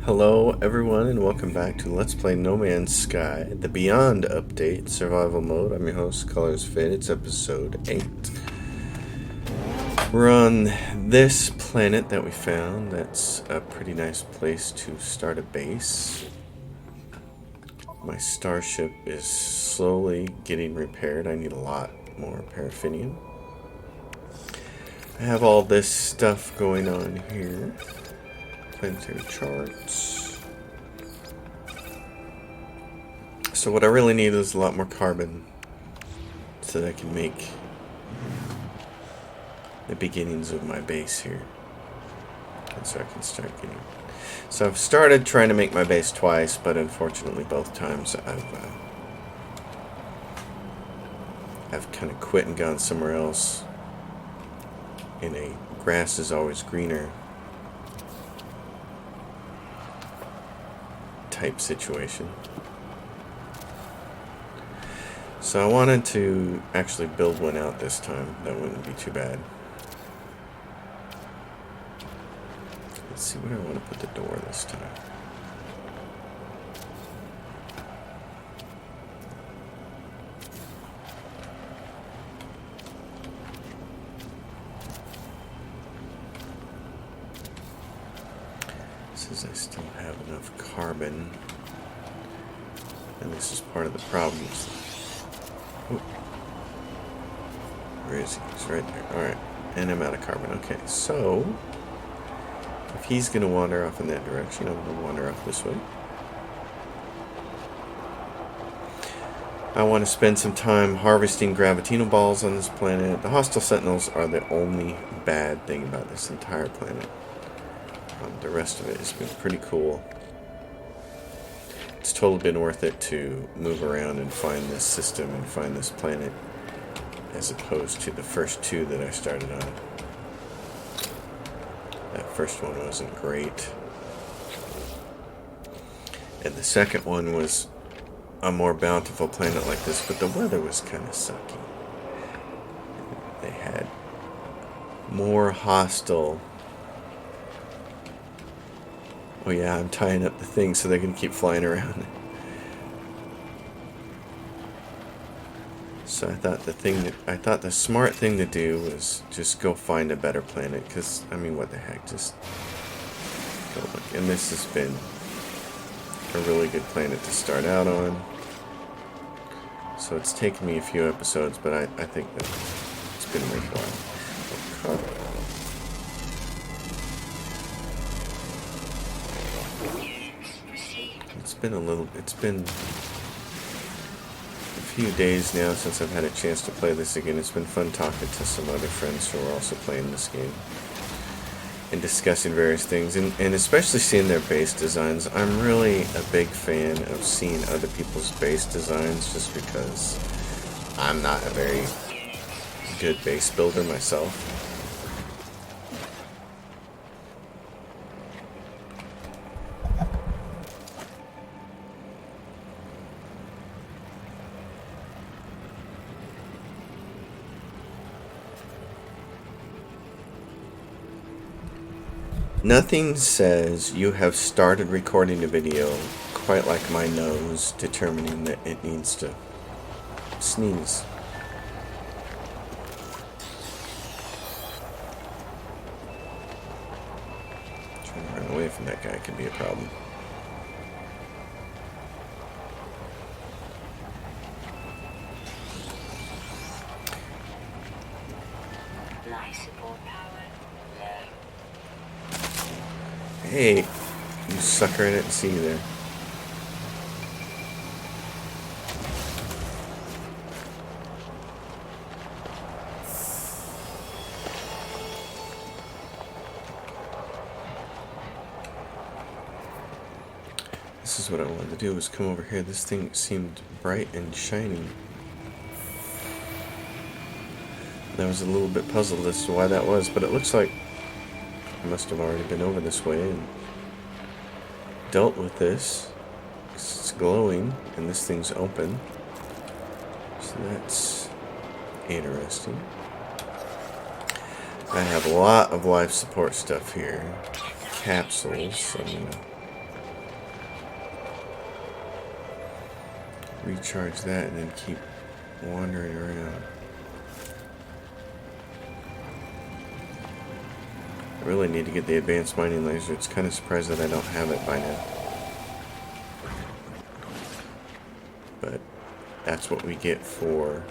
Hello, everyone, and welcome back to Let's Play No Man's Sky, the Beyond Update Survival Mode. I'm your host, Colors Fit. It's episode 8. We're on this planet that we found. That's a pretty nice place to start a base. My starship is slowly getting repaired. I need a lot more paraffinium. I have all this stuff going on here. Planetary charts. So what I really need is a lot more carbon so that I can make the beginnings of my base here. And so I can start getting... So I've started trying to make my base twice, but unfortunately both times I've kind of quit and gone somewhere else in a grass is always greener type situation. So I wanted to actually build one out this time. That wouldn't be too bad. Let's see where I want to put the door this time. Says I still have enough carbon. And this is part of the problem. Oh. Where is he? He's right there. Alright. And I'm out of carbon. Okay, so if he's going to wander off in that direction, I'm going to wander off this way. I want to spend some time harvesting gravitino balls on this planet. The hostile sentinels are the only bad thing about this entire planet. The rest of it has been pretty cool. It's totally been worth it to move around and find this system and find this planet as opposed to the first two that I started on. That first one wasn't great. And the second one was a more bountiful planet like this, but the weather was kind of sucky. They had more hostile... Oh yeah, I'm tying up the thing so they can keep flying around. So I thought the smart thing to do was just go find a better planet, because I mean, what the heck, just go look. And this has been a really good planet to start out on. So it's taken me a few episodes, but I think that it's been worthwhile. Oh, it's been a few days now since I've had a chance to play this again. It's been fun talking to some other friends who are also playing this game and discussing various things, and especially seeing their base designs. I'm really a big fan of seeing other people's base designs, just because I'm not a very good base builder myself. Nothing says you have started recording a video quite like my nose determining that it needs to sneeze. Trying to run away from that guy could be a problem. Hey, you sucker, I didn't see you there. This is what I wanted to do, was come over here. This thing seemed bright and shiny. And I was a little bit puzzled as to why that was, but it looks like I must have already been over this way and dealt with this. It's glowing, and this thing's open. So that's interesting. I have a lot of life support stuff here. Capsules, so I'm gonna recharge that and then keep wandering around. I really need to get the advanced mining laser. It's kind of surprised that I don't have it by now. But that's what we get for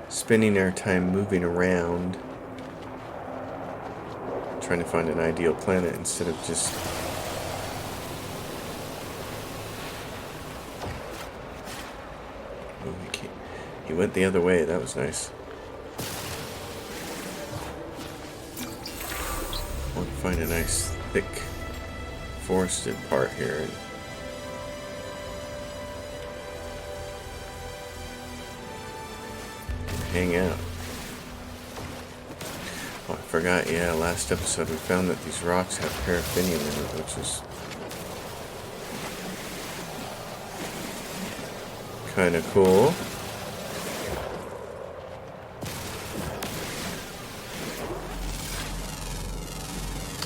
spending our time moving around trying to find an ideal planet instead of just he went the other way. That was nice. I want to find a nice thick forested part here and hang out. Oh, I forgot, yeah, last episode we found that these rocks have paraffinium in it, which is kind of cool.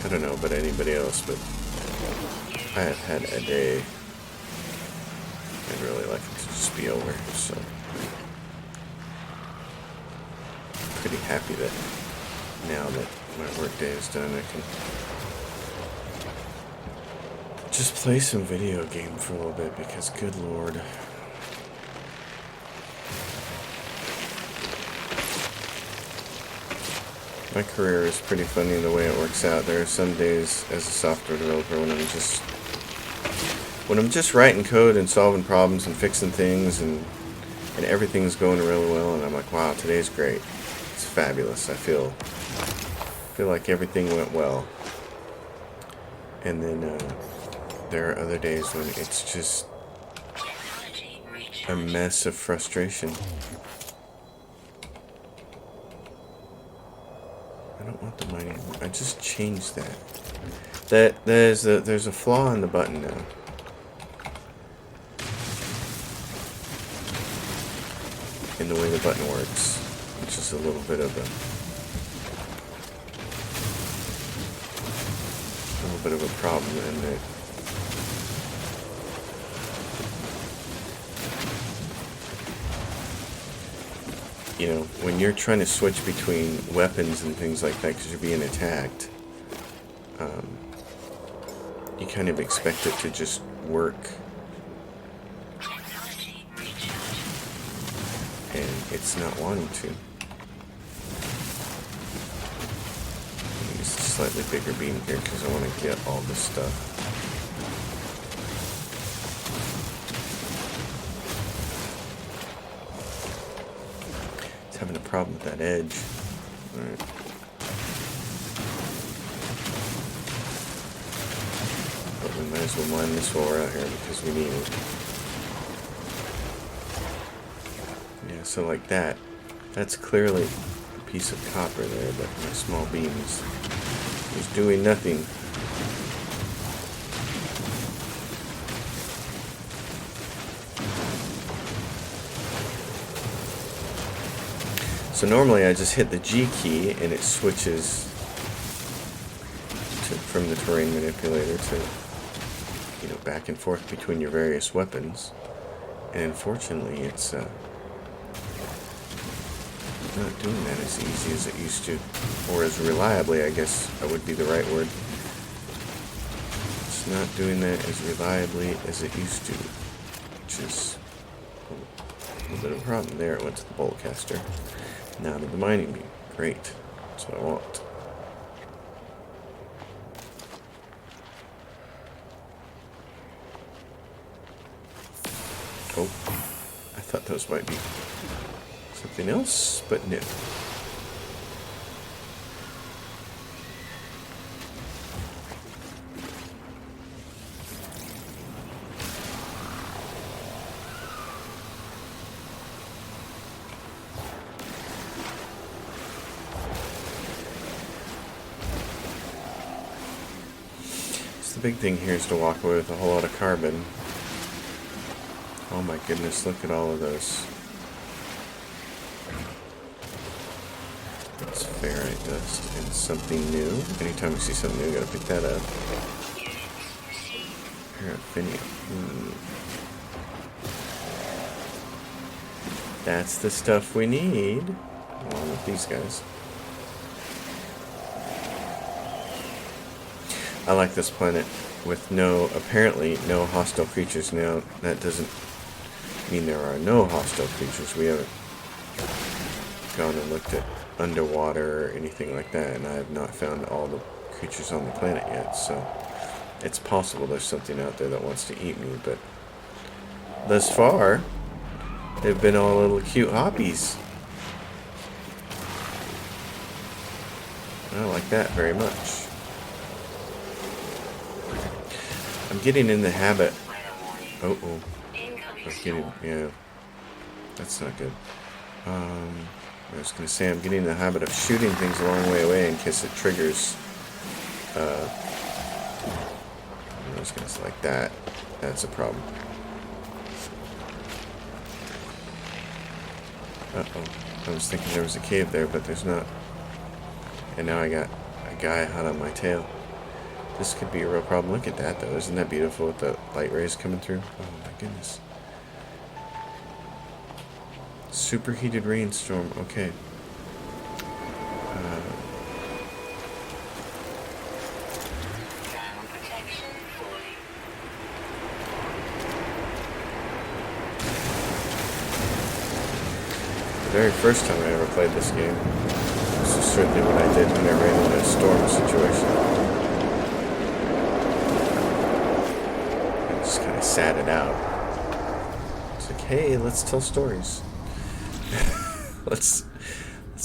I don't know about anybody else, but I have had a day. I'd really like it to just be over, so I'm pretty happy that now that my work day is done, I can just play some video game for a little bit, because good lord. My career is pretty funny the way it works out. There are some days as a software developer when I'm just writing code and solving problems and fixing things and everything's going really well, and I'm like, wow, today's great. It's fabulous. I feel like everything went well. And then there are other days when it's just a mess of frustration. I don't want the mining. I just changed that. There's a flaw in the button now. In the way the button works, which is a little bit of a problem in that you know, when you're trying to switch between weapons and things like that because you're being attacked, you kind of expect it to just work. And it's not wanting to. Use a slightly bigger beam here because I want to get all this stuff. It's having a problem with that edge. Alright. But we might as well mine this while we're out here because we need it. Yeah, so like that. That's clearly a piece of copper there, but my small beam is doing nothing. So normally I just hit the G key and it switches from the terrain manipulator to, you know, back and forth between your various weapons. And unfortunately it's not doing that as easy as it used to. Or as reliably, I guess that would be the right word. It's not doing that as reliably as it used to, which is a little bit of a problem. There, it went to the bolt caster. Now to the mining beam. Great. That's what I want. Oh, I thought those might be something else, but no. The big thing here is to walk away with a whole lot of carbon. Oh my goodness, look at all of those. That's fair. dust and something new. Anytime we see something new, we gotta pick that up. Paraffinium. That's the stuff we need, along with these guys. I like this planet with apparently no hostile creatures. Now, that doesn't mean there are no hostile creatures. We haven't gone and looked at underwater or anything like that, and I have not found all the creatures on the planet yet, so it's possible there's something out there that wants to eat me, but thus far, they've been all little cute hoppies. I like that very much. I'm getting in the habit. Oh. I'm getting, yeah. That's not good. I was going to say I'm getting in the habit of shooting things a long way away in case it triggers. I was going to say like that. That's a problem. Uh-oh. I was thinking there was a cave there, but there's not. And now I got a guy hot on my tail. This could be a real problem. Look at that, though. Isn't that beautiful with the light rays coming through? Oh, my goodness. Superheated rainstorm. Okay. The very first time I ever played this game, this is certainly what I did when I ran into a storm situation. I just kind of sat it out. It's like, hey, let's tell stories. Let's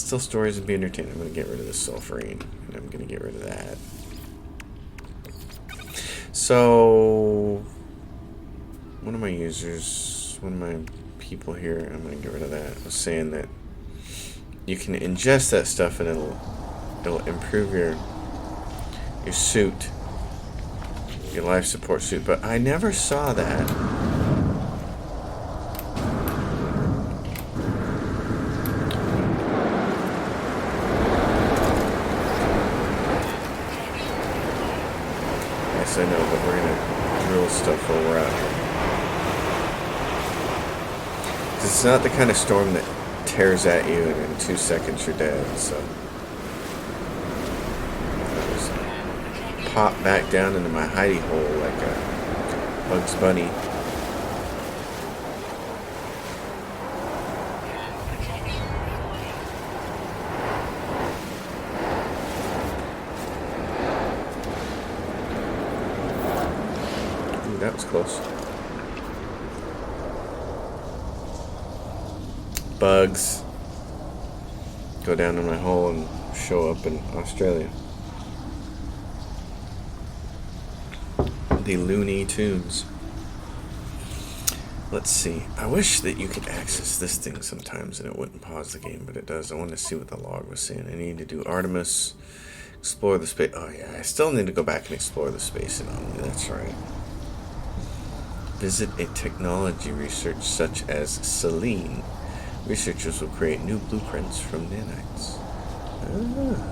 tell stories and be entertained. I'm going to get rid of the sulfurine, and I'm going to get rid of that. So, one of my users, one of my people here, I'm going to get rid of that, was saying that you can ingest that stuff and it'll improve your suit, your life support suit. But I never saw that. Yes, I know, but we're gonna drill stuff while we're out here. It's not the kind of storm that tears at you and in 2 seconds you're dead, so I just pop back down into my hidey hole like a Bugs Bunny. Ooh, that was close. Bugs go down in my hole and show up in Australia. The Looney Tunes. Let's see. I wish that you could access this thing sometimes and it wouldn't pause the game, but it does. I want to see what the log was saying. I need to do Artemis, explore the space. Oh yeah, I still need to go back and explore the space anomaly. That's right. Visit a technology research such as Selene. Researchers will create new blueprints from nanites. Ah.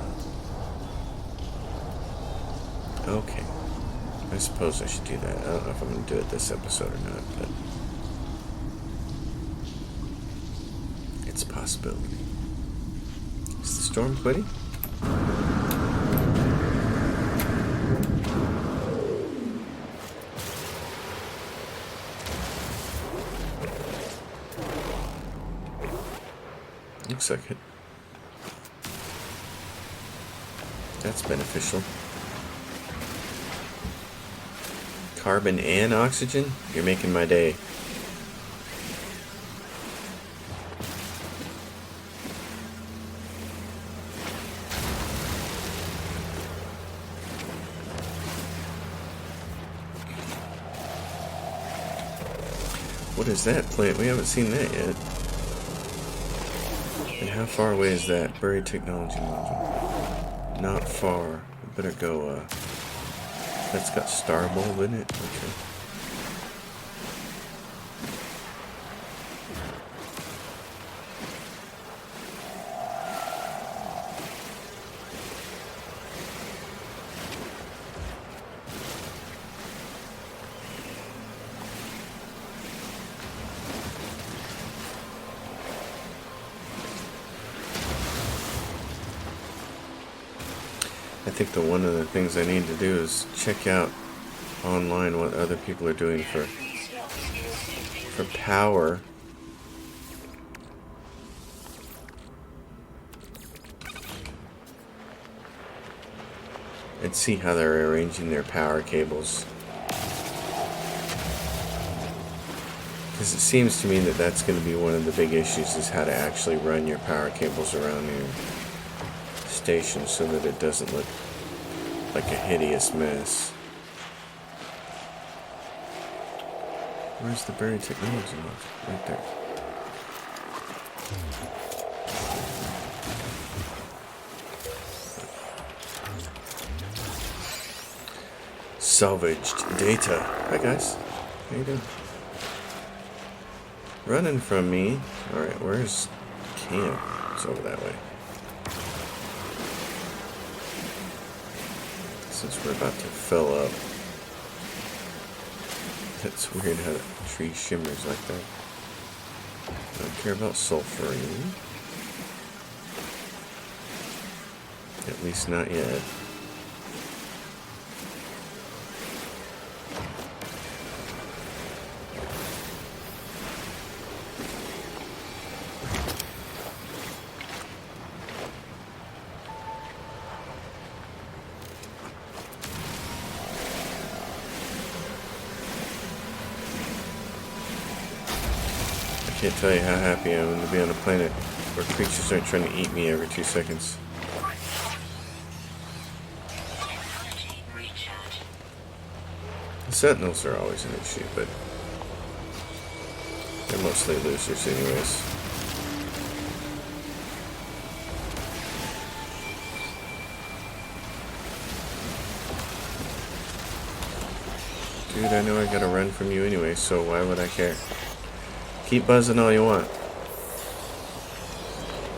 Okay. I suppose I should do that. I don't know if I'm going to do it this episode or not, but it's a possibility. Is the storm quitting? Looks like it. That's beneficial. Carbon and oxygen? You're making my day. What is that plant? We haven't seen that yet. And how far away is that? Buried technology module. Not far. We better go, that's got star bulb in it? Okay. I think one of the things I need to do is check out online what other people are doing for power. And see how they're arranging their power cables. Because it seems to me that that's going to be one of the big issues, is how to actually run your power cables around your station so that it doesn't look like a hideous mess. Where's the buried technology module? Right there. Salvaged data. Hi guys. How you doing? Running from me. Alright, where's camp? It's over that way. Since we're about to fill up. That's weird how the tree shimmers like that. I don't care about sulfurine. At least not yet. I can't tell you how happy I am to be on a planet where creatures aren't trying to eat me every 2 seconds. The Sentinels are always an issue, but they're mostly losers anyways. Dude, I know I gotta run from you anyway, so why would I care? Keep buzzing all you want.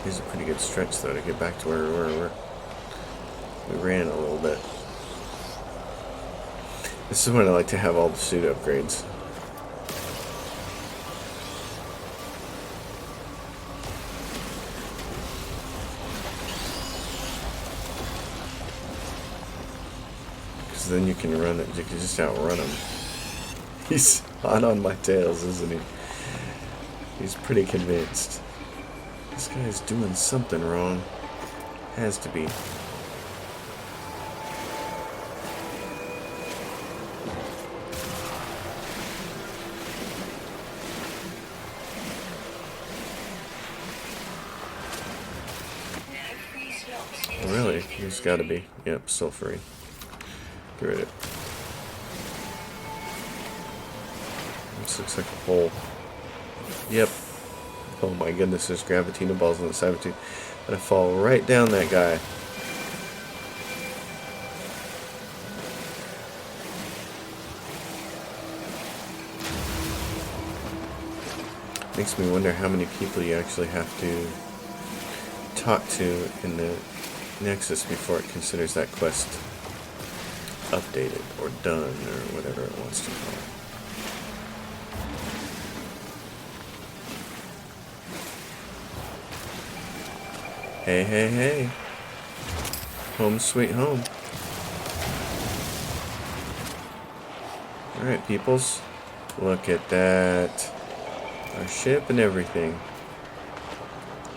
Here's a pretty good stretch, though, to get back to where we were. We ran a little bit. This is when I like to have all the suit upgrades. Because then you can run it. You can just outrun him. He's hot on my tails, isn't he? He's pretty convinced. This guy's doing something wrong. Has to be. Really? He's gotta be. Yep, sulfurine. Get rid of it. This looks like a hole. Yep. Oh my goodness, there's Gravitino balls on the side of it. Gonna fall right down that guy. Makes me wonder how many people you actually have to talk to in the Nexus before it considers that quest updated or done or whatever it wants to call it. Hey, hey, hey. Home sweet home. Alright, peoples. Look at that. Our ship and everything.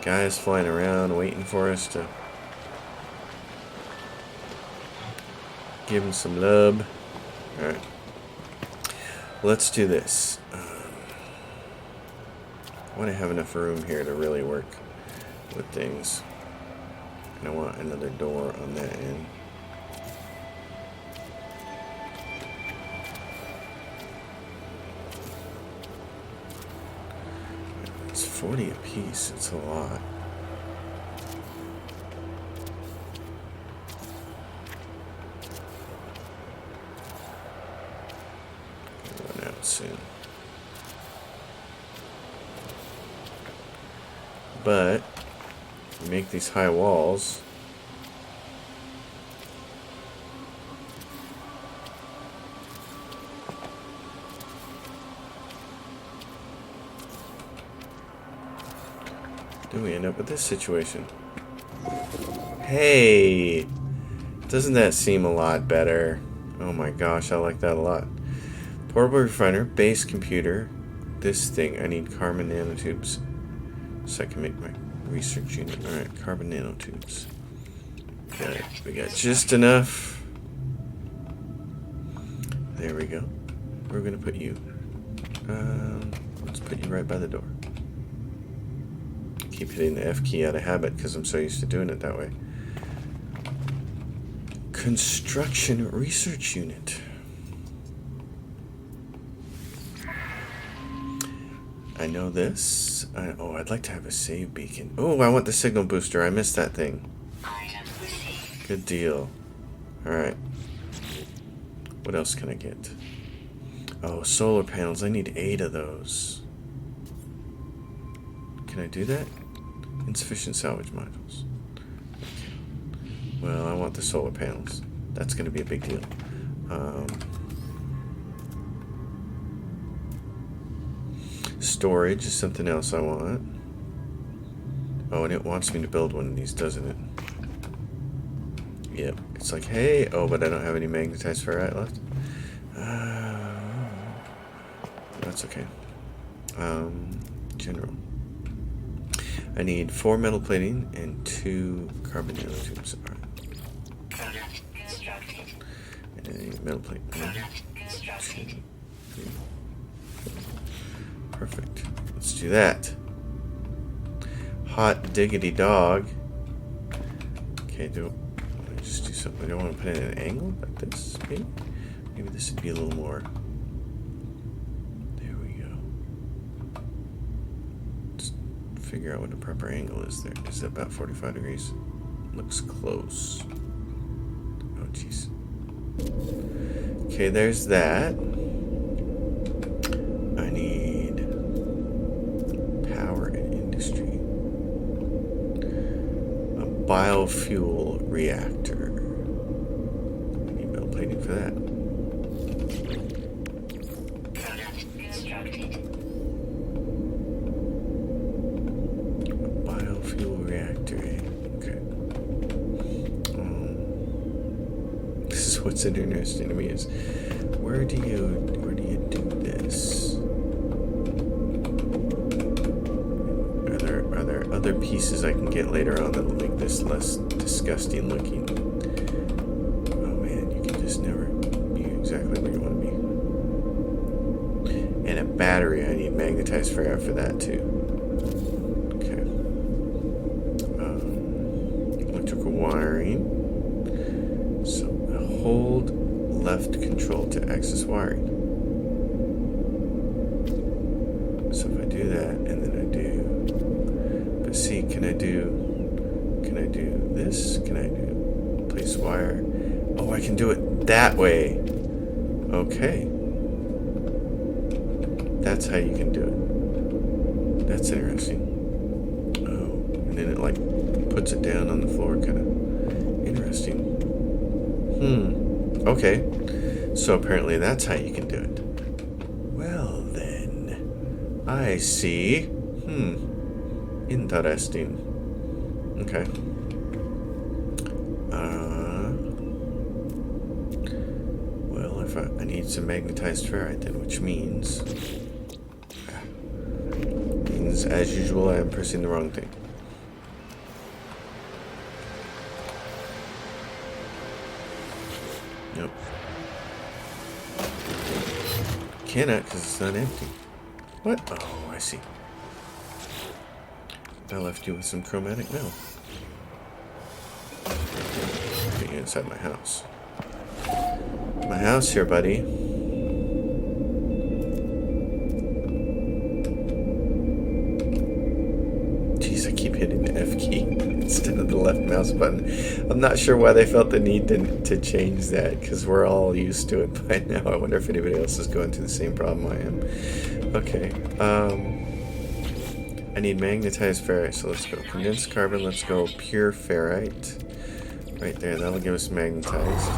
Guys flying around waiting for us to give him some love. Alright. Let's do this. I want to have enough room here to really work with things. And I want another door on that end. It's 40 a piece. It's a lot. Run out soon. But you make these high walls. Do we end up with this situation? Hey! Doesn't that seem a lot better? Oh my gosh, I like that a lot. Portable refiner, base computer. This thing, I need carbon nanotubes so I can make my research unit. Alright, carbon nanotubes. We got just enough. There we go. We're gonna put you. Let's put you right by the door. Keep hitting the F key out of habit because I'm so used to doing it that way. Construction research unit. I know this. I'd like to have a save beacon. Oh, I want the signal booster. I missed that thing. Good deal. Alright. What else can I get? Oh, solar panels. I need 8 of those. Can I do that? Insufficient salvage modules. Okay. Well, I want the solar panels. That's going to be a big deal. Storage is something else I want. Oh, and it wants me to build one of these, doesn't it? Yep. It's like, hey, oh, but I don't have any magnetized ferrite left. That's okay. General. I need 4 metal plating and 2 carbon nanotubes. Alright. And I need metal plate. 1, 2, 3. Perfect. Let's do that. Hot diggity dog. Okay, let me just do something. I don't want to put it at an angle like this. Maybe this would be a little more. There we go. Just figure out what the proper angle is there. Is it about 45 degrees? Looks close. Oh, jeez. Okay, there's that. I need power and industry. A biofuel reactor. I need metal plating for that. A biofuel reactor. Okay. This is what's interesting to me is where do you do this? Are there other pieces I can get later on that'll make this less disgusting looking? Oh man, you can just never be exactly where you want to be. And a battery, I need magnetized ferrite for that too. Okay. Electrical wiring. So hold left control to access wiring. So if I do that, and then I do, but see, can I do this? Can I do place wire? Oh, I can do it that way. Okay. That's how you can do it. That's interesting. Oh, and then it like puts it down on the floor, kind of interesting. Okay. So apparently that's how you can do it. Well then, I see. Interesting. Okay. Well, if I need some magnetized ferrite then, which means as usual I am pressing the wrong thing. Nope. Cannot because it's not empty. What? Oh, I see. I left you with some chromatic metal. Put you inside my house. My house here, buddy. Jeez, I keep hitting the F key instead of the left mouse button. I'm not sure why they felt the need to change that, because we're all used to it by now. I wonder if anybody else is going through the same problem I am. Okay. I need magnetized ferrite, so let's go condensed carbon, let's go pure ferrite. Right there, that'll give us magnetized.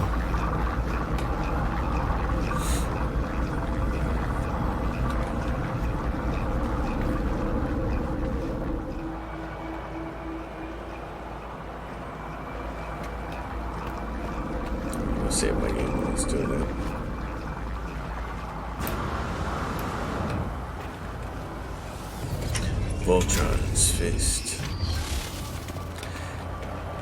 save my game while it's doing that. Voltron's fist.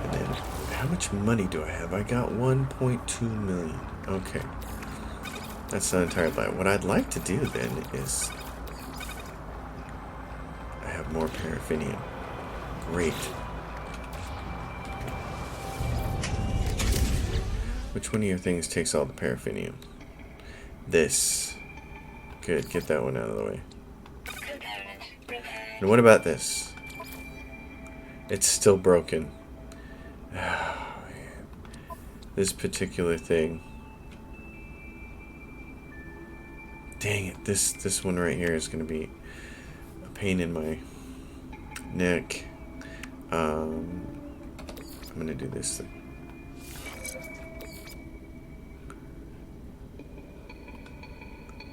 And then, how much money do I have? I got 1.2 million. Okay. That's not entirely bad. What I'd like to do then is I have more paraffinium. Great. Which one of your things takes all the paraffinium? This. Good, get that one out of the way. And what about this? It's still broken. Oh, man. This particular thing. Dang it, this one right here is going to be a pain in my neck. I'm going to do this thing.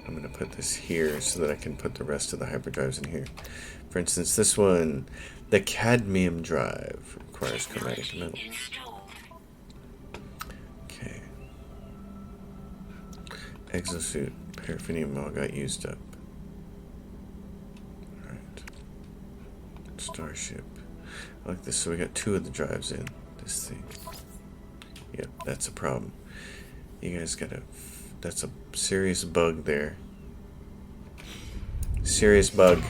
I'm going to put this here so that I can put the rest of the hyperdrives in here. For instance, this one, the cadmium drive, requires chromatic metal. Okay. Exosuit, paraffinium all got used up. Alright. Starship. I like this. So we got 2 of the drives in this thing. Yep, that's a problem. You guys gotta... That's a serious bug there. Serious bug.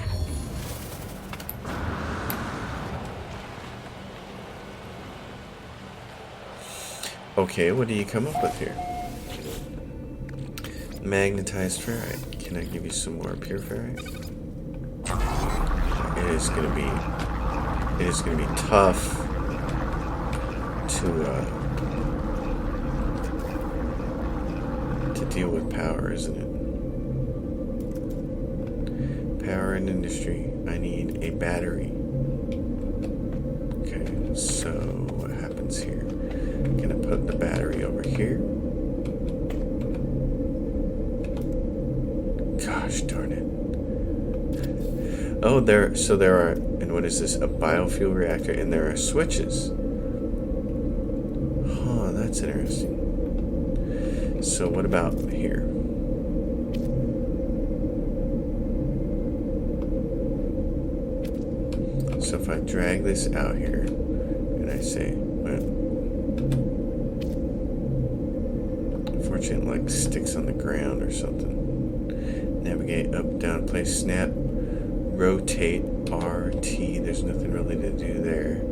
Okay, what do you come up with here? Magnetized ferrite. Can I give you some more pure ferrite? It is gonna be tough to deal with power, isn't it? Power and industry. I need a battery. Okay, so what happens here? Can I put the battery over here? Gosh darn it. Oh, there are, and what is this? A biofuel reactor, and there are switches. Huh, that's interesting. So what about here? So if I drag this out here, and I say, well, unfortunately it like sticks on the ground or something. Navigate up, down, place, snap, rotate, RT. There's nothing really to do there.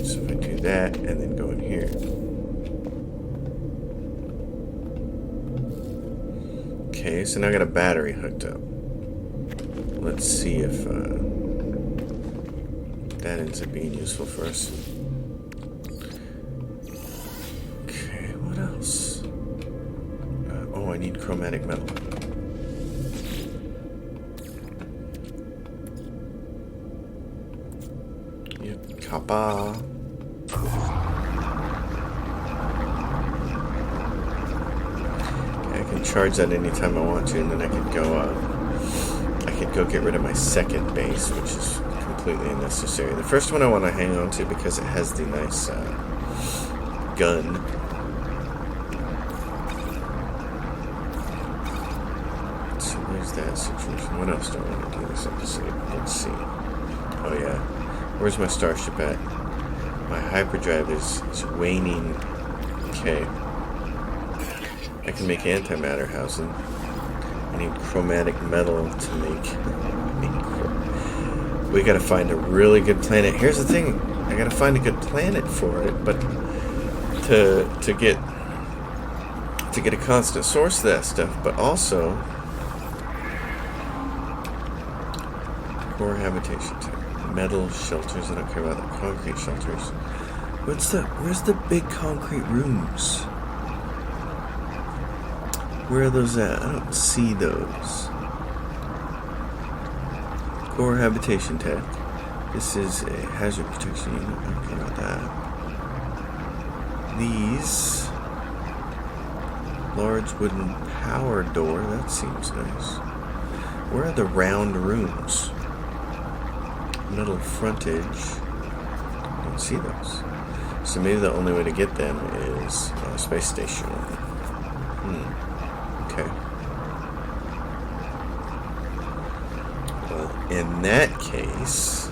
So if I do that and then go in here. Okay, so now I got a battery hooked up. Let's see if that ends up being useful for us. Okay, what else? Oh, I need chromatic metal. Yep, copper. I can charge that anytime I want to, and then I could go get rid of my second base, which is completely unnecessary. The first one I want to hang on to because it has the nice gun. So there's that situation. What else do I want to do this episode? Let's see. Oh yeah. Where's my starship at? My hyperdrive is waning. Okay. I can make antimatter housing. I need chromatic metal to make. We gotta find a really good planet. Here's the thing: I gotta find a good planet for it, but to get a constant source of that stuff, but also core habitation type, metal shelters. I don't care about the concrete shelters. Where's the big concrete rooms? Where are those at? I don't see those. Core habitation tech. This is a hazard protection unit. I don't care about that. These. Large wooden power door. That seems nice. Where are the round rooms? Metal frontage. I don't see those. So maybe the only way to get them is space station. Okay. Well, in that case...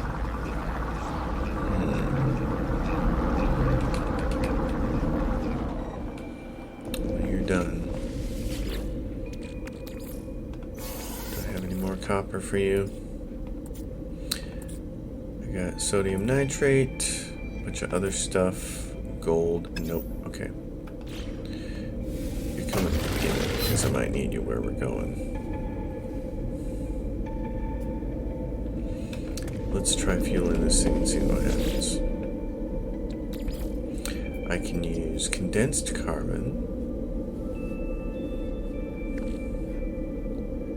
You're done. Do I have any more copper for you? I got sodium nitrate, a bunch of other stuff, gold. Nope. Okay. You're coming at the beginning because I might need you where we're going. Let's try fueling this thing and see what happens. I can use condensed carbon,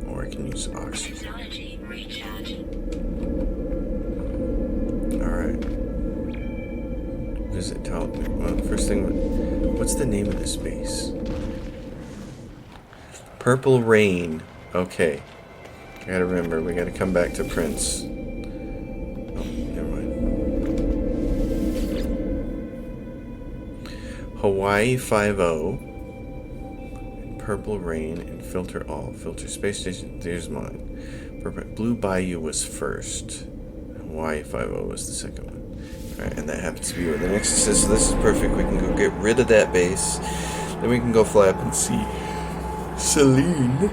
or I can use oxygen. Alright. Visit Talbot. Well, first thing, what's the name of this base? Purple Rain. Okay. I gotta remember, we gotta come back to Prince. Hawaii 5-0, Purple Rain, and Filter All. Filter Space Station, there's mine. Blue Bayou was first. Hawaii 5-0 was the second one. Alright, and that happens to be where the Nexus is, so this is perfect. We can go get rid of that base. Then we can go fly up and see Selene.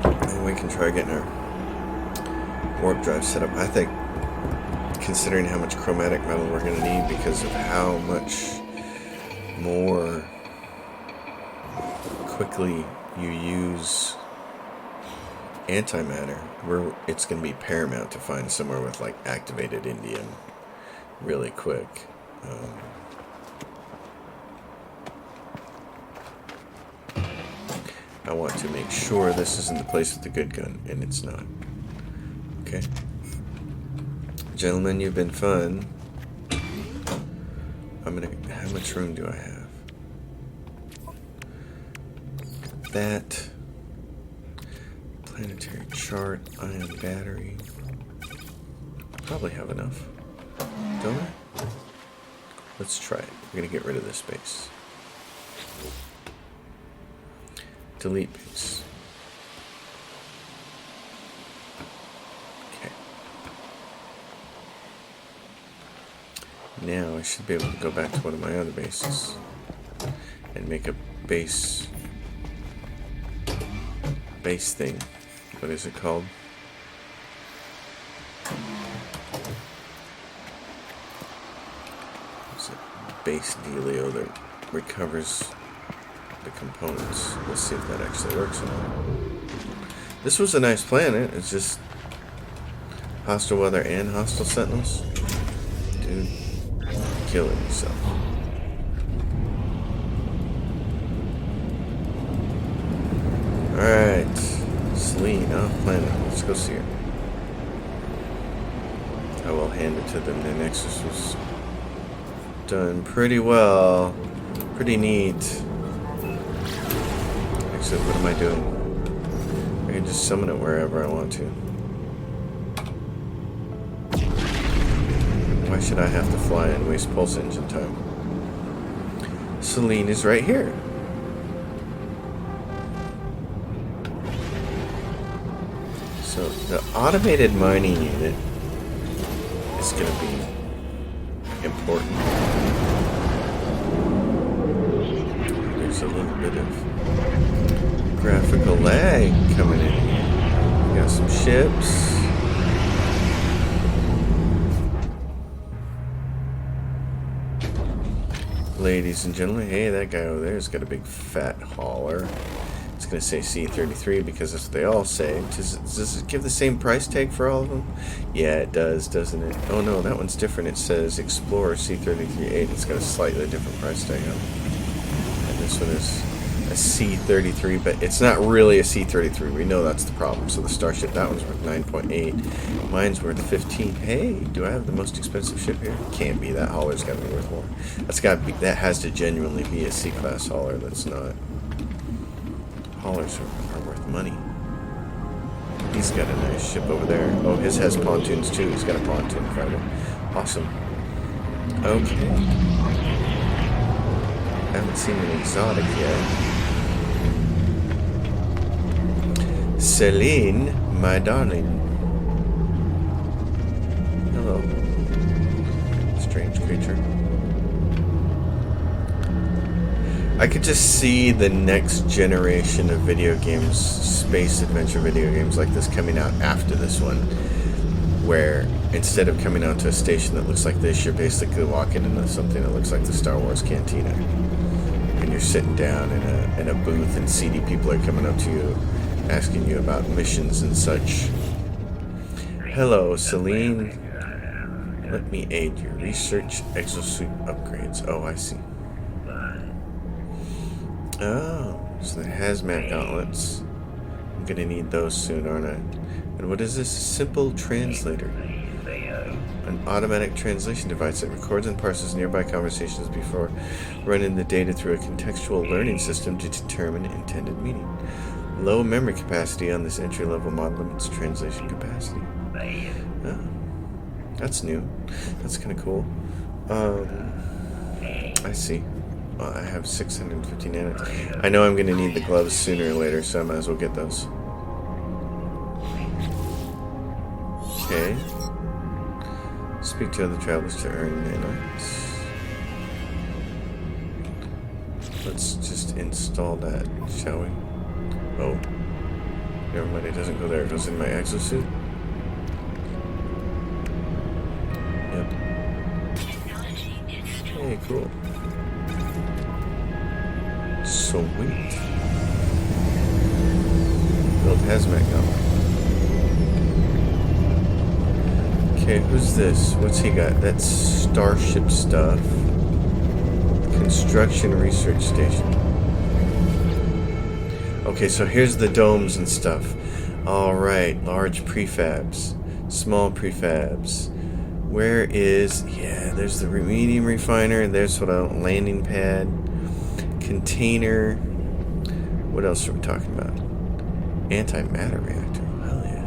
And we can try getting our warp drive set up. I think, considering how much chromatic metal we're going to need because of how much more quickly you use antimatter, it's going to be paramount to find somewhere with like activated indium really quick. I want to make sure this isn't the place with the good gun, and it's not. Okay. Gentlemen, you've been fun. How much room do I have? That. Planetary chart, ion battery. Probably have enough. Don't I? Let's try it. We're gonna get rid of this space. Delete base. Now I should be able to go back to one of my other bases and make a base thing. What is it called? It's a base dealio that recovers the components. Let's see if that actually works or not. This was a nice planet. It's just hostile weather and hostile sentinels. Dude. Killing yourself. Alright. Selene, off planet. Let's go see her. I will hand it to them. The Nexus was done pretty well. Pretty neat. Except, what am I doing? I can just summon it wherever I want to. Why should I have to fly and waste pulse engine time? Selene is right here. So the automated mining unit is going to be important. There's a little bit of graphical lag coming in here. We got some ships. Ladies and gentlemen, hey, that guy over there has got a big fat hauler. It's going to say C33 because that's what they all say. Does it give the same price tag for all of them? Yeah, it does, doesn't it? Oh no, that one's different. It says Explorer C33-8. It's got a slightly different price tag on it. And this one is a C33, but it's not really a C33. We know that's the problem. So the Starship, that one's worth 9.8. Mine's worth 15. Hey, do I have the most expensive ship here? Can't be. That hauler's got to be worth more. That has to genuinely be a C-class hauler. That's not. Haulers are worth money. He's got a nice ship over there. Oh, his has pontoons too. He's got a pontoon fighter. Awesome. Okay. I haven't seen an exotic yet. Celine, my darling. Hello. Strange creature. I could just see the next generation of video games, space adventure video games like this, coming out after this one, where instead of coming out to a station that looks like this, you're basically walking into something that looks like the Star Wars Cantina, and you're sitting down in a booth, and seedy people are coming up to you, asking you about missions and such. Hello, Celine. Let me aid you. Research exosuit upgrades. Oh, I see. Oh, so the hazmat gauntlets. I'm gonna need those soon, aren't I? And what is this? Simple translator. An automatic translation device that records and parses nearby conversations before running the data through a contextual learning system to determine intended meaning. Low memory capacity on this entry-level model limits translation capacity. Oh, that's new. That's kind of cool. I see. Well, I have 650 nanots. I know I'm going to need the gloves sooner or later, so I might as well get those. Okay. Speak to other travelers to earn nanots. Let's just install that, shall we? Oh. Never mind, it doesn't go there. It goes in my exosuit. Yep. Hey, cool. Sweet. Build hazmat gauntlet. Okay, who's this? What's he got? That's starship stuff. Construction research station. Okay, so here's the domes and stuff. Alright, large prefabs. Small prefabs. Where is... Yeah, there's the medium refiner. There's what a landing pad. Container. What else are we talking about? Antimatter reactor. Hell yeah.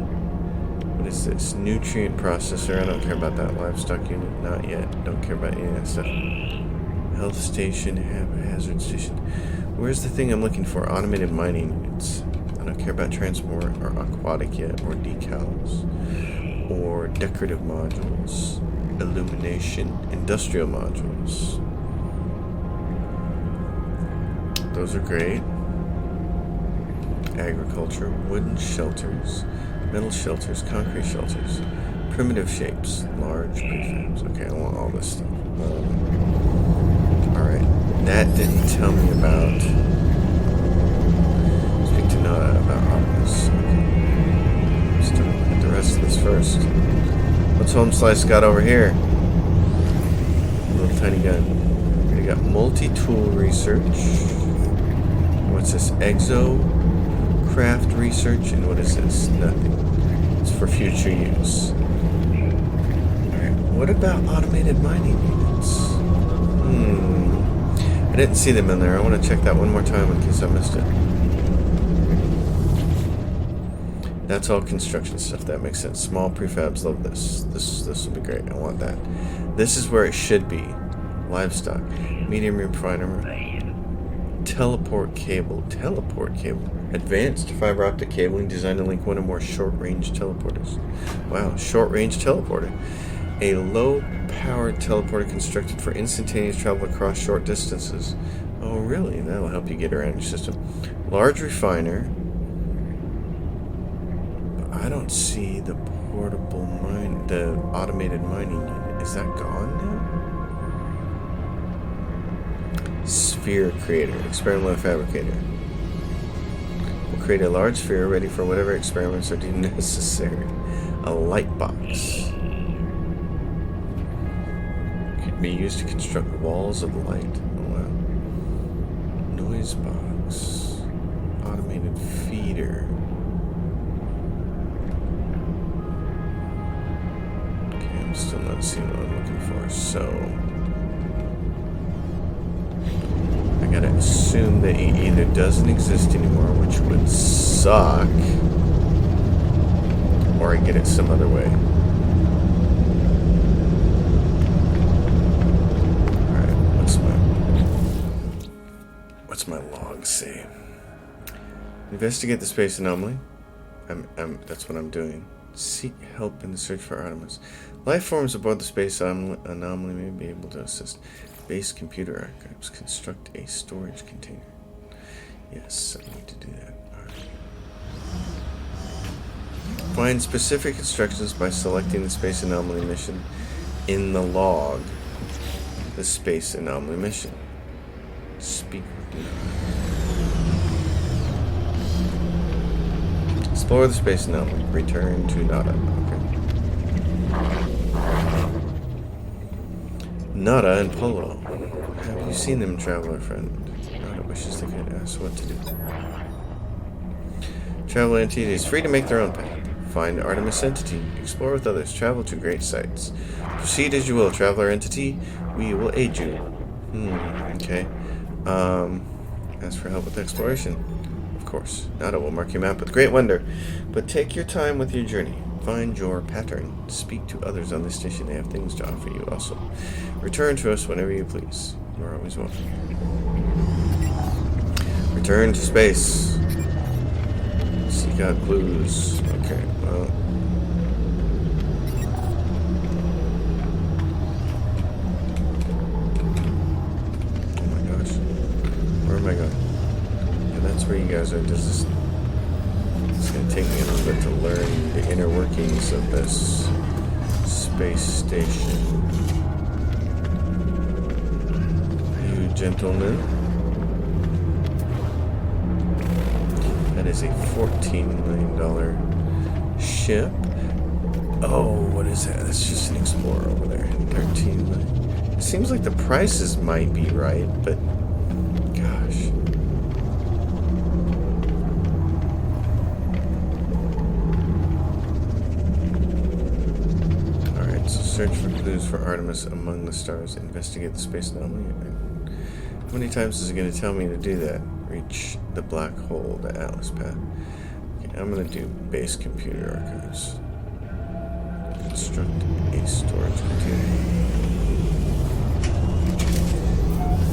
What is this? Nutrient processor. I don't care about that. Livestock unit. Not yet. Don't care about any of that stuff. Health station. Hazard station. Where's the thing I'm looking for? Automated mining units. I don't care about transport or aquatic yet. Or decals. Or decorative modules. Illumination. Industrial modules. Those are great. Agriculture, wooden shelters, metal shelters, concrete shelters, primitive shapes, large prefabs. Okay, I want all this stuff. Alright, that didn't tell me about... Speak to Nada about all this. Okay. Let's look at the rest of this first. What's Homeslice got over here? A little tiny gun. We got multi-tool research. What's this? Exocraft research, and what is this? Nothing. It's for future use. Alright, what about automated mining units? I didn't see them in there. I want to check that one more time in case I missed it. That's all construction stuff. That makes sense. Small prefabs, love this. This will be great. I want that. This is where it should be. Livestock. Medium refiner. Teleport cable. Advanced fiber optic cabling designed to link one or more short-range teleporters. Wow, short-range teleporter. A low-powered teleporter constructed for instantaneous travel across short distances. Oh, really? That'll help you get around your system. Large refiner. I don't see the portable mine, the automated mining unit. Is that gone now? Sphere creator, experimental fabricator. We'll create a large sphere ready for whatever experiments are deemed necessary. A light box. Could be used to construct walls of light. Oh wow. Noise box. Automated feeder. Okay, I'm still not seeing what I'm looking for, so... I gotta assume that it either doesn't exist anymore, which would suck, I get it some other way. Alright, what's my log say? Investigate the space anomaly. That's what I'm doing. Seek help in the search for Artemis. Life forms aboard the space anomaly may be able to assist. Base computer archives. Construct a storage container. Yes, I need to do that. Alright. Find specific instructions by selecting the space anomaly mission in the log. The space anomaly mission. Speak with me. Explore the space anomaly. Return to Nada. Okay. Nada and Polo. Have you seen them, traveler friend? Nada wishes they could ask what to do. Traveler entity is free to make their own path. Find Artemis entity. Explore with others. Travel to great sites. Proceed as you will, traveler entity. We will aid you. Okay. Ask for help with exploration. Of course. Nada will mark your map with great wonder. But take your time with your journey. Find your pattern. Speak to others on this station. They have things to offer you also. Return to us whenever you please. You are always welcome. Return to space. Seek out clues. Okay, well. Oh my gosh. Where am I going? Yeah, that's where you guys are. It's going to take me a little bit to learn the inner workings of this space station. You gentlemen. That is a $14 million ship. Oh, what is that? That's just an Explorer over there. 13 million. It seems like the prices might be right, but gosh. Alright, so search for clues for Artemis among the stars. Investigate the space anomaly. How many times is it going to tell me to do that? Reach the black hole, the Atlas path. Okay, I'm going to do base computer archives. Construct a storage container.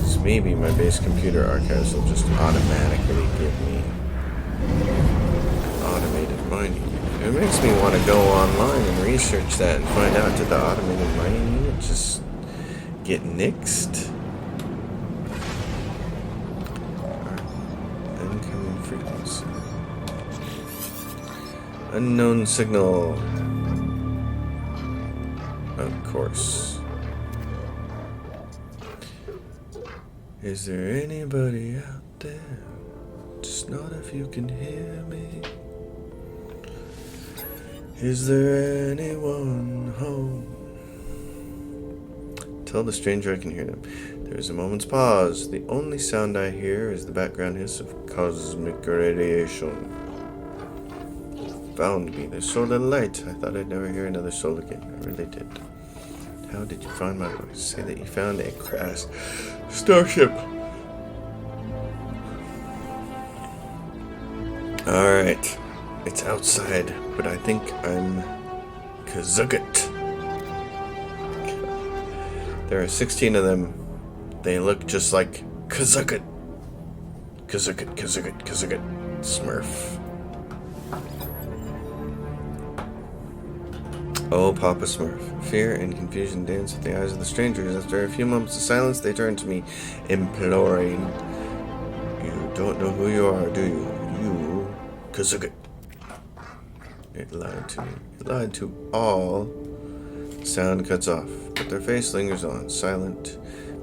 So maybe my base computer archives will just automatically give me automated mining. It makes me want to go online and research that and find out, did the automated mining unit just get nixed? Frequency. Unknown signal. Of course. Is there anybody out there? Just not if you can hear me. Is there anyone home? Tell the stranger I can hear them. There is a moment's pause. The only sound I hear is the background hiss of cosmic radiation. Found me. There's solar light. I thought I'd never hear another soul again. I really did. How did you find my voice? Say that you found a crashed starship. Alright. It's outside, but I think I'm Kazukit. There are 16 of them. They look just like Kazukit. Kazukit, Kazukit, Kazukit. Smurf. Oh, Papa Smurf. Fear and confusion dance with the eyes of the strangers. After a few moments of silence, they turn to me, imploring. You don't know who you are, do you? You, Kazukit. It lied to me. It lied to all. Sound cuts off, but their face lingers on, silent.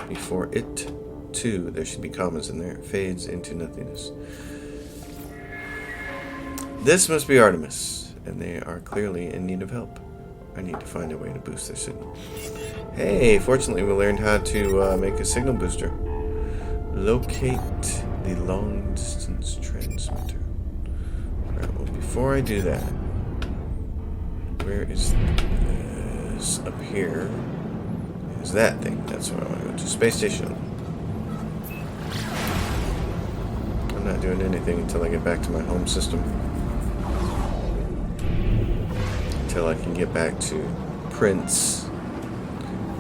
Before it, too, there should be commas in there. It fades into nothingness. This must be Artemis, and they are clearly in need of help. I need to find a way to boost their signal. Hey, fortunately we learned how to make a signal booster. Locate the long-distance transmitter. Alright, well, before I do that, where is this? Up here is that thing. That's where I want to go to. Space station. I'm not doing anything until I get back to my home system. until I can get back to Prince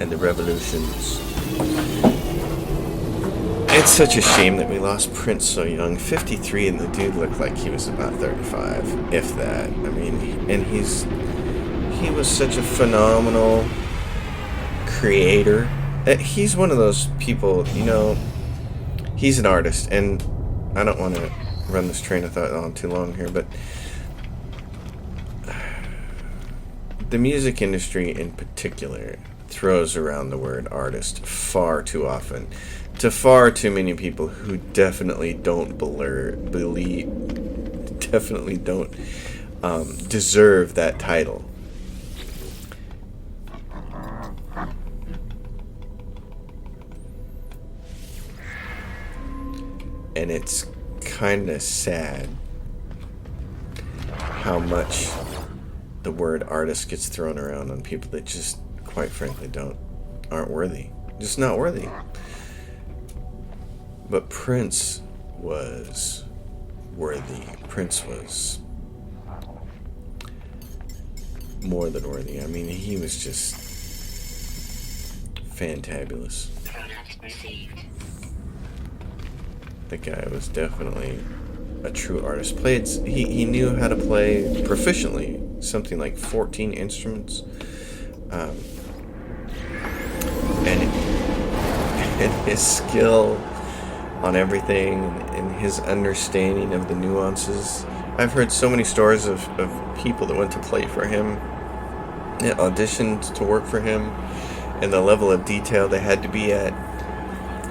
and the Revolutions. It's such a shame that we lost Prince so young. 53, and the dude looked like he was about 35, if that. I mean, and he was such a phenomenal creator. He's one of those people, you know, he's an artist, and I don't want to run this train of thought on too long here, but the music industry in particular throws around the word artist far too often to far too many people who definitely don't definitely don't deserve that title. And it's kind of sad how much the word artist gets thrown around on people that just, quite frankly, aren't worthy. Just not worthy. But Prince was worthy. Prince was more than worthy. I mean, he was just fantabulous. The guy was definitely a true artist. He knew how to play proficiently something like 14 instruments, and his skill on everything and his understanding of the nuances. I've heard so many stories of people that went to play for him, that auditioned to work for him, and the level of detail they had to be at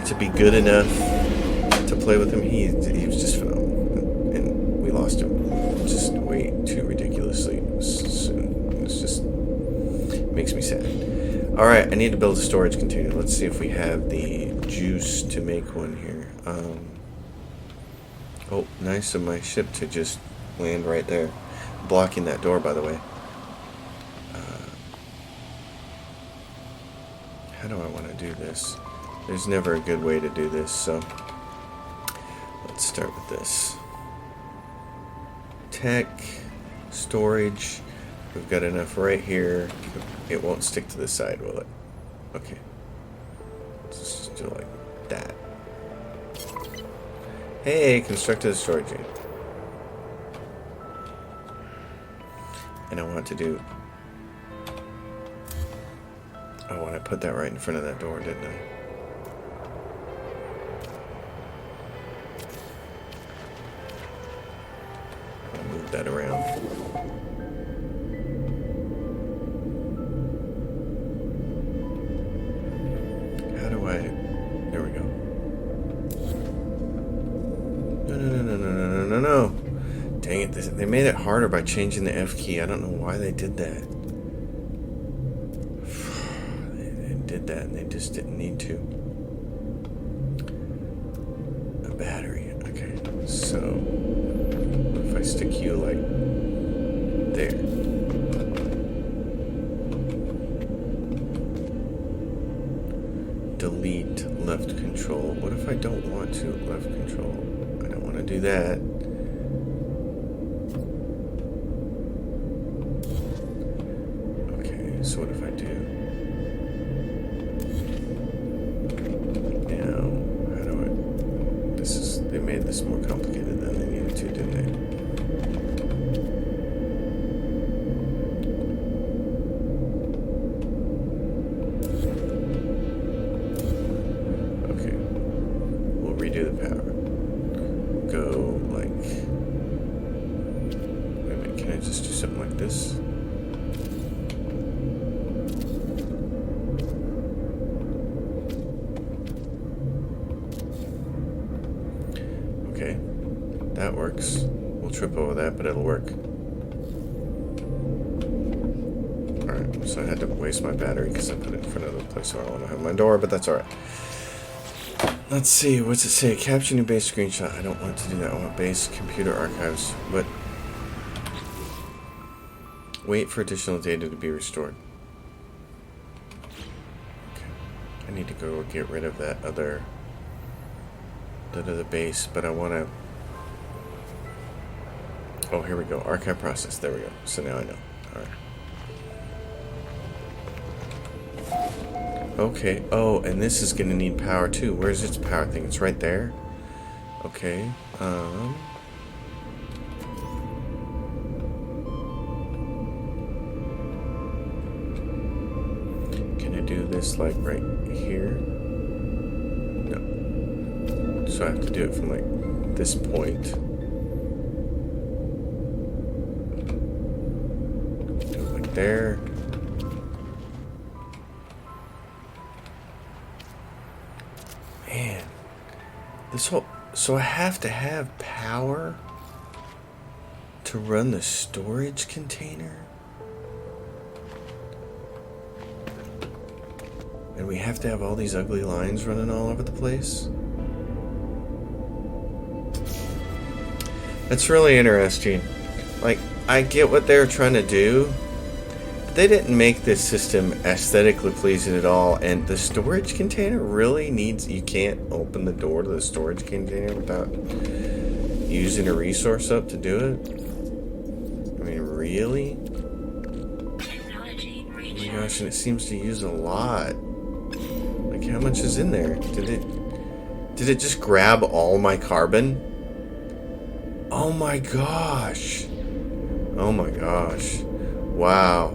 to be good enough to play with him. He was just phenomenal, and we lost him just way too ridiculously soon. It's just makes me sad. All right, I need to build a storage container. Let's see if we have the juice to make one here. Oh, nice of my ship to just land right there, blocking that door, by the way. How do I want to do this? There's never a good way to do this, so let's start with this. Tech, storage, we've got enough right here. It won't stick to the side, will it? Okay. Let's just do it like that. Hey, constructed a storage unit. And I want to do... Oh, and I put that right in front of that door, didn't I? I'll move that around. How do I... There we go. No. Dang it, they made it harder by changing the F key. I don't know why they did that. They did that and they just didn't need to. A battery. Okay, so what if I stick you like there? Delete left control. What if I don't want to left control? I don't want to do that. Okay, so what if I do? Now, how do I... They made this more complicated than they needed to, didn't they? Redo the power. Go like... Wait a minute, can I just do something like this? Okay, that works. We'll trip over that, but it'll work. Alright, so I had to waste my battery because I put it in front of the place where I want to have my door, but that's alright. Let's see, what's it say? Capture new base screenshot. I don't want to do that. I want base computer archives. But wait for additional data to be restored. Okay. I need to go get rid of that other base, but I want to... Oh, here we go. Archive process. There we go. So now I know. Alright. Okay. Oh, and this is gonna need power too. Where's its power thing? It's right there. Okay. Can I do this like right here? No. So I have to do it from like this point. Do it like there. Man, this whole... So I have to have power to run the storage container? And we have to have all these ugly lines running all over the place? That's really interesting. Like, I get what they're trying to do, but they didn't make this system aesthetically pleasing at all. And the storage container really needs... You can't open the door to the storage container without using a resource up to do it? I mean, really? Oh my gosh, and it seems to use a lot. Like, how much is in there? Did it just grab all my carbon? Oh my gosh. Oh my gosh. Wow.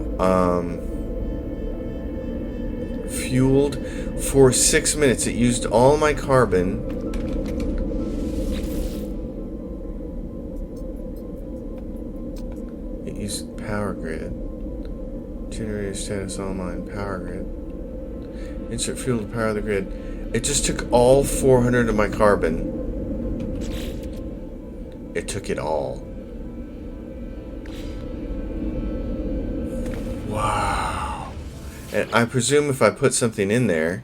Fueled for 6 minutes. It used all my carbon. It used power grid. Generator status online. Power grid. Insert fuel to power the grid. It just took all 400 of my carbon. It took it all. Wow. And I presume if I put something in there,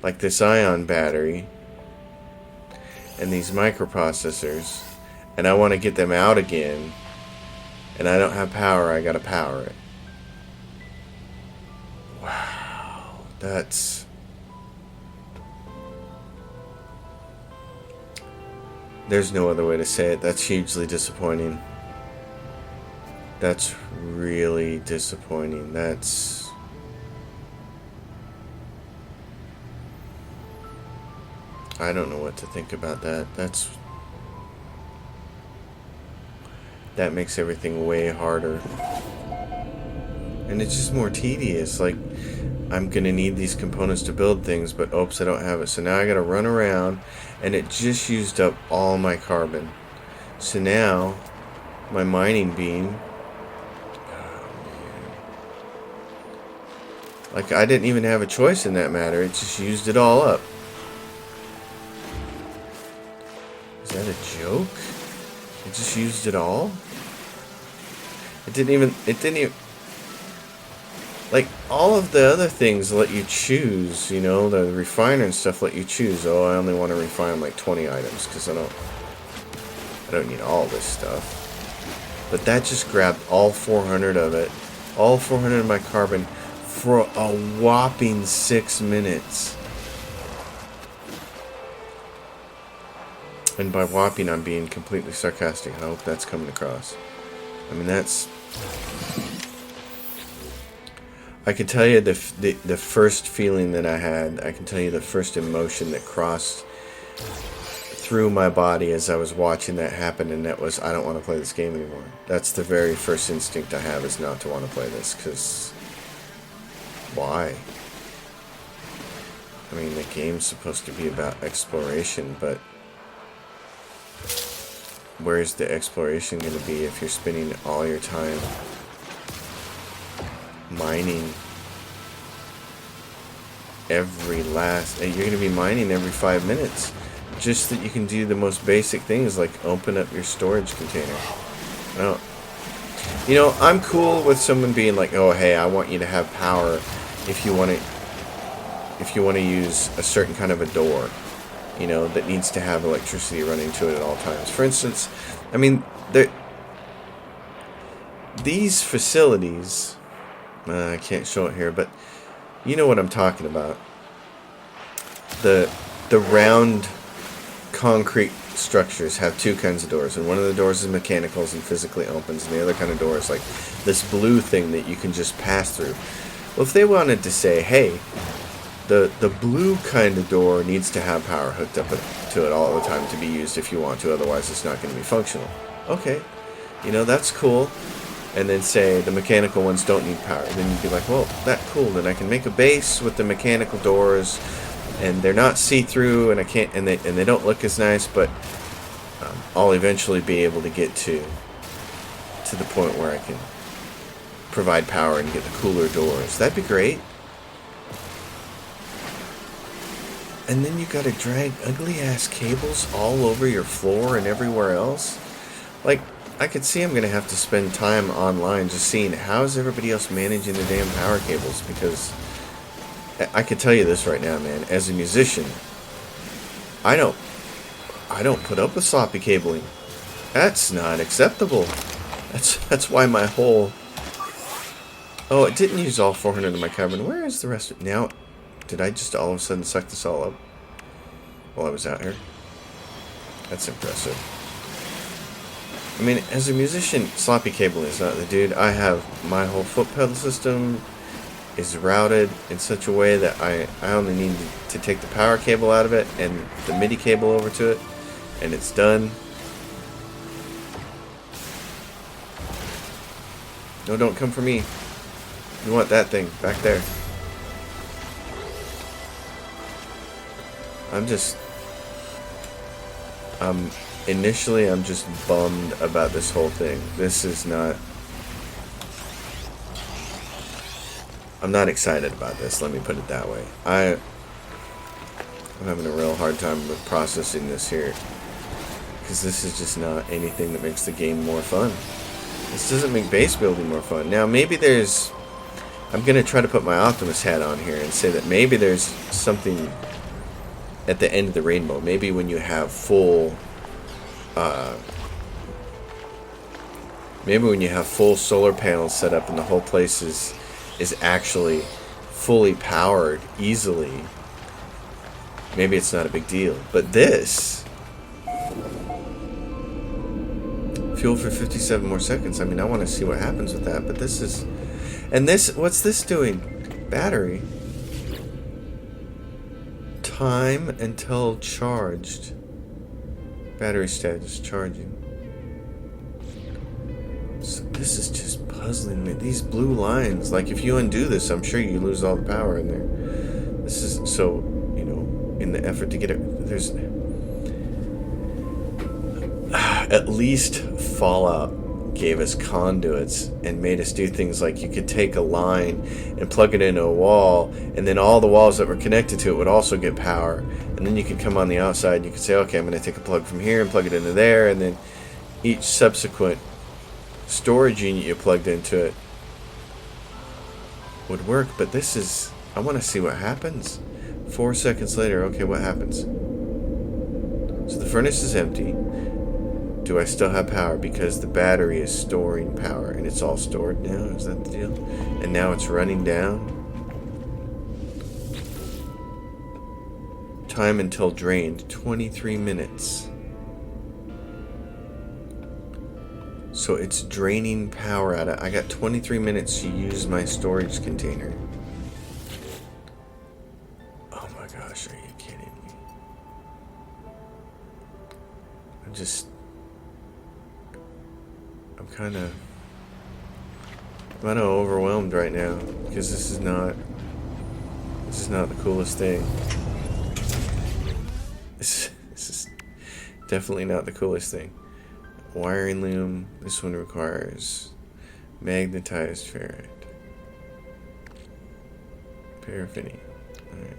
like this ion battery, and these microprocessors, and I want to get them out again, and I don't have power, I gotta power it. Wow. That's... There's no other way to say it. That's hugely disappointing. That's really disappointing. That's... I don't know what to think about that. That makes everything way harder. And it's just more tedious. Like, I'm gonna need these components to build things, but oops, I don't have it. So now I gotta run around, and it just used up all my carbon. So now, my mining beam... Oh, man. Like, I didn't even have a choice in that matter. It just used it all up. Is that a joke? It just used it all? It didn't even... Like, all of the other things let you choose, you know, the refiner and stuff let you choose. Oh, I only want to refine like 20 items because I don't need all this stuff. But that just grabbed all 400 of it, all 400 of my carbon for a whopping 6 minutes. And by whopping, I'm being completely sarcastic. I hope that's coming across. I mean, that's... I can tell you the first feeling that I had. I can tell you the first emotion that crossed through my body as I was watching that happen, and that was, I don't want to play this game anymore. That's the very first instinct I have, is not to want to play this, because why? I mean, the game's supposed to be about exploration, but where's the exploration going to be if you're spending all your time mining every last... You're going to be mining every 5 minutes just that you can do the most basic things like open up your storage container. No, you know, I'm cool with someone being like, oh hey, I want you to have power if you want to use a certain kind of a door, you know, that needs to have electricity running to it at all times. For instance, I mean, these facilities, I can't show it here, but you know what I'm talking about. The round concrete structures have two kinds of doors, and one of the doors is mechanicals and physically opens, and the other kind of door is like this blue thing that you can just pass through. Well, if they wanted to say, hey, the blue kind of door needs to have power hooked up to it all the time to be used if you want to, otherwise it's not going to be functional. Okay, you know, that's cool. And then say the mechanical ones don't need power. Then you'd be like, well, that's cool. Then I can make a base with the mechanical doors, and they're not see-through, and I can't, and they don't look as nice, but I'll eventually be able to get to the point where I can provide power and get the cooler doors. That'd be great. And then you gotta drag ugly ass cables all over your floor and everywhere else. Like, I could see I'm gonna have to spend time online just seeing how's everybody else managing the damn power cables, because I can tell you this right now, man, as a musician, I don't put up with sloppy cabling. That's not acceptable. That's why my whole... Oh, it didn't use all 400 of my carbon. Where is the rest of it? Now, did I just all of a sudden suck this all up while I was out here? That's impressive. I mean, as a musician, sloppy cabling is not the dude. I have my whole foot pedal system is routed in such a way that I only need to take the power cable out of it and the MIDI cable over to it, and it's done. No, don't come for me. You want that thing back there. Initially I'm just bummed about this whole thing. This is not... I'm not excited about this, let me put it that way. I'm having a real hard time with processing this here, because this is just not anything that makes the game more fun. This doesn't make base building more fun. Now, maybe there's... I'm going to try to put my Optimus hat on here and say that maybe there's something at the end of the rainbow. Maybe when you have full... maybe when you have full solar panels set up and the whole place is actually fully powered easily, maybe it's not a big deal. But this... Fuel for 57 more seconds. I mean, I want to see what happens with that, but this is... And this... What's this doing? Battery. Time until charged. Battery status charging. So this is just puzzling me. These blue lines, like if you undo this, I'm sure you lose all the power in there. This is so, you know, in the effort to get it, there's at least Fallout gave us conduits and made us do things like you could take a line and plug it into a wall, and then all the walls that were connected to it would also get power, and then you could come on the outside and you could say, okay, I'm going to take a plug from here and plug it into there, and then each subsequent storage unit you plugged into it would work. But this is... I want to see what happens. 4 seconds later, okay, what happens? So the furnace is empty. Do I still have power? Because the battery is storing power, and it's all stored now. Is that the deal? And now it's running down. Time until drained, 23 minutes. So it's draining power out of... I got 23 minutes to use my storage container. Oh my gosh, are you kidding me? I'm kind of overwhelmed right now, because this is not the coolest thing. This is definitely not the coolest thing. Wiring loom. This one requires magnetized ferrite. Paraffin. Alright.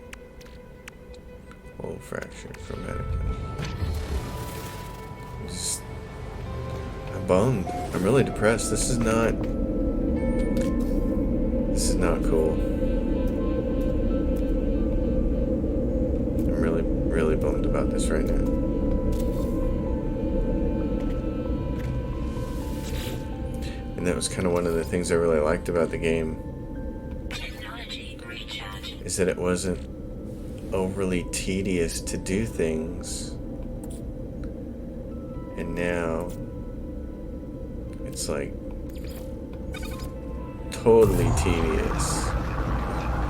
Hole fracture chromatic. I'm bummed. I'm really depressed. This is not cool. I'm really bummed about this right now. And that was kind of one of the things I really liked about the game, is that it wasn't overly tedious to do things, and now it's like totally tedious.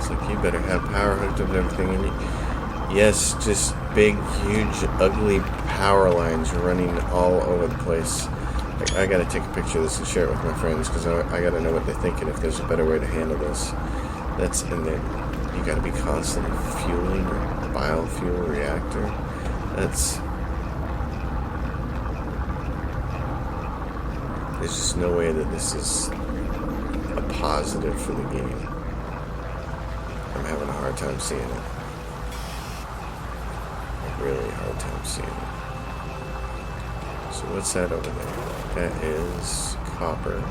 It's like, you better have power hooked up to everything in you. Yes, just big, huge, ugly power lines running all over the place. Like, I gotta take a picture of this and share it with my friends, because I gotta know what they're thinking, if there's a better way to handle this. That's in there. You gotta be constantly fueling your biofuel reactor. There's just no way that this is a positive for the game. I'm having a hard time seeing it. A really hard time seeing it. So what's that over there? That is copper.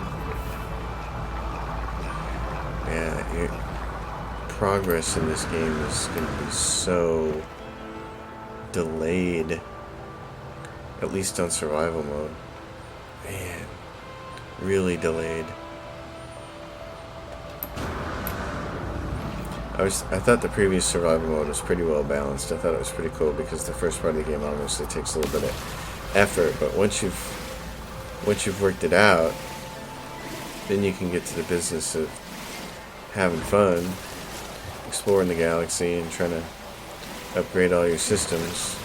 Yeah, progress in this game is going to be so delayed. At least on survival mode. Man, really delayed. I thought the previous survival mode was pretty well balanced. I thought it was pretty cool because the first part of the game obviously takes a little bit of effort, but once you've worked it out, then you can get to the business of having fun, exploring the galaxy and trying to upgrade all your systems.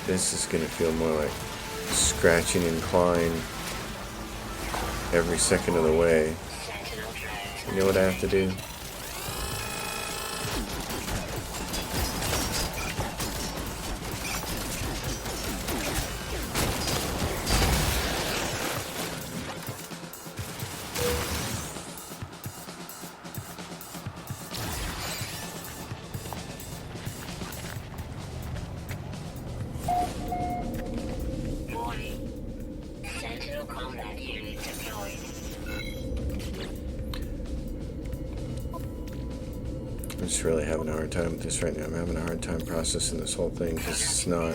This is going to feel more like scratching and clawing every second of the way. You know what I have to do? I'm just really having a hard time with this right now. I'm having a hard time processing this whole thing because it's not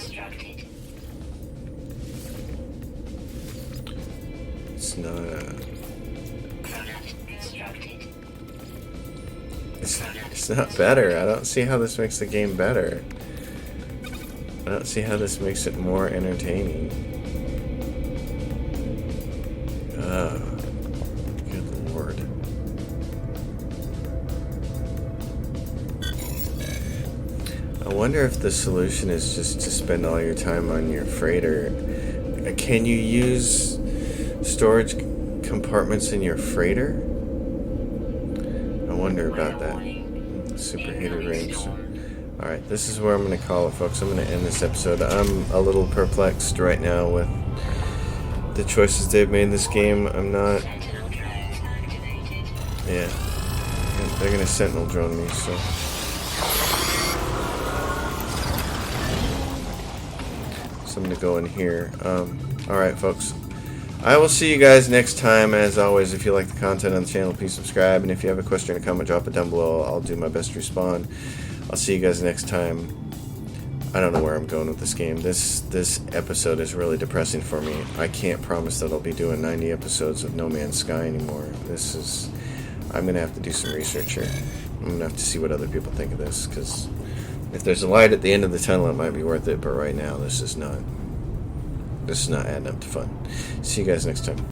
it's not better. I don't see how this makes the game better. I don't see how this makes it more entertaining. Good lord. I wonder if the solution is just to spend all your time on your freighter. Can you use storage compartments in your freighter? I wonder about that. Superheated rings. Alright, this is where I'm going to call it, folks. I'm going to end this episode. I'm a little perplexed right now with the choices they've made in this game. I'm not... Yeah. They're going to sentinel drone me, so... So I'm going to go in here. Alright, folks. I will see you guys next time. As always, if you like the content on the channel, please subscribe. And if you have a question or comment, drop it down below. I'll do my best to respond. I'll see you guys next time. I don't know where I'm going with this game. This episode is really depressing for me. I can't promise that I'll be doing 90 episodes of No Man's Sky anymore. I'm going to have to do some research here. I'm going to have to see what other people think of this, because if there's a light at the end of the tunnel, it might be worth it, but right now this is not adding up to fun. See you guys next time.